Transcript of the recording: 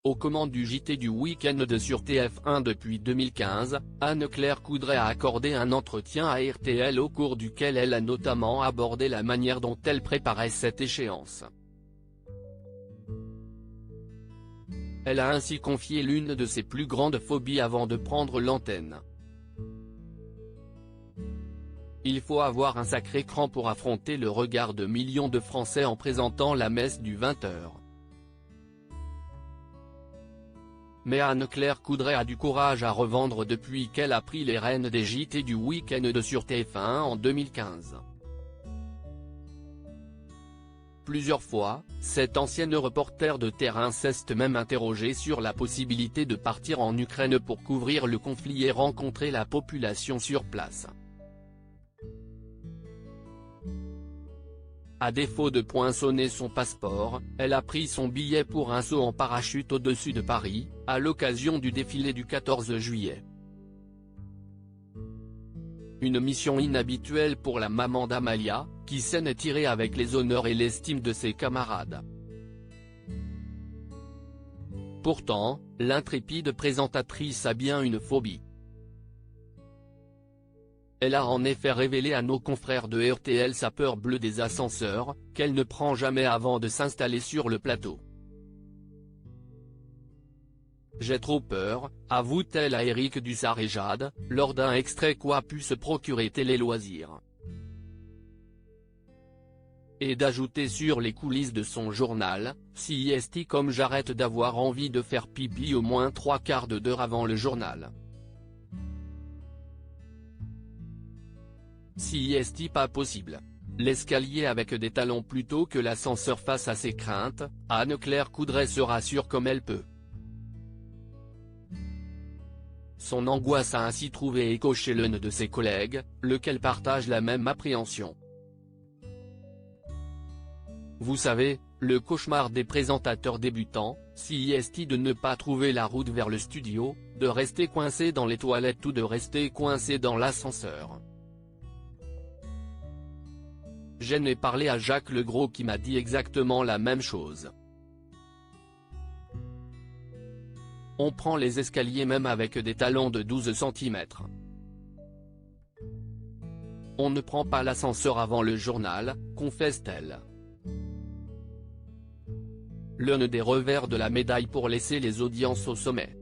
Aux commandes du JT du week-end sur TF1 depuis 2015, Anne-Claire Coudray a accordé un entretien à RTL au cours duquel elle a notamment abordé la manière dont elle préparait cette échéance. Elle a ainsi confié l'une de ses plus grandes phobies avant de prendre l'antenne. Il faut avoir un sacré cran pour affronter le regard de millions de Français en présentant la messe du 20h. Mais Anne-Claire Coudray a du courage à revendre depuis qu'elle a pris les rênes des JT du week-end sur TF1 en 2015. Plusieurs fois, cette ancienne reporter de terrain s'est même interrogée sur la possibilité de partir en Ukraine pour couvrir le conflit et rencontrer la population sur place. À défaut de poinçonner son passeport, elle a pris son billet pour un saut en parachute au-dessus de Paris, à l'occasion du défilé du 14 juillet. Une mission inhabituelle pour la maman d'Amalia, qui s'en est tirée avec les honneurs et l'estime de ses camarades. Pourtant, l'intrépide présentatrice a bien une phobie. Elle a en effet révélé à nos confrères de RTL sa peur bleue des ascenseurs, qu'elle ne prend jamais avant de s'installer sur le plateau. « J'ai trop peur », avoue-t-elle à Éric Dussart et Jade, lors d'un extrait qu'a pu se procurer Télé Loisirs. Et d'ajouter sur les coulisses de son journal, « Si est comme j'arrête d'avoir envie de faire pipi au moins 3/4 d'heure avant le journal. Si est pas possible. L'escalier avec des talons plutôt que l'ascenseur face à ses craintes, Anne-Claire Coudray se rassure comme elle peut. Son angoisse a ainsi trouvé écho chez l'un de ses collègues, lequel partage la même appréhension. Vous savez, le cauchemar des présentateurs débutants, si est de ne pas trouver la route vers le studio, de rester coincé dans les toilettes ou de rester coincé dans l'ascenseur. J'en ai parlé à Jacques Legros qui m'a dit exactement la même chose. On prend les escaliers même avec des talons de 12 cm. On ne prend pas l'ascenseur avant le journal, confesse-t-elle. L'un des revers de la médaille pour laisser les audiences au sommet.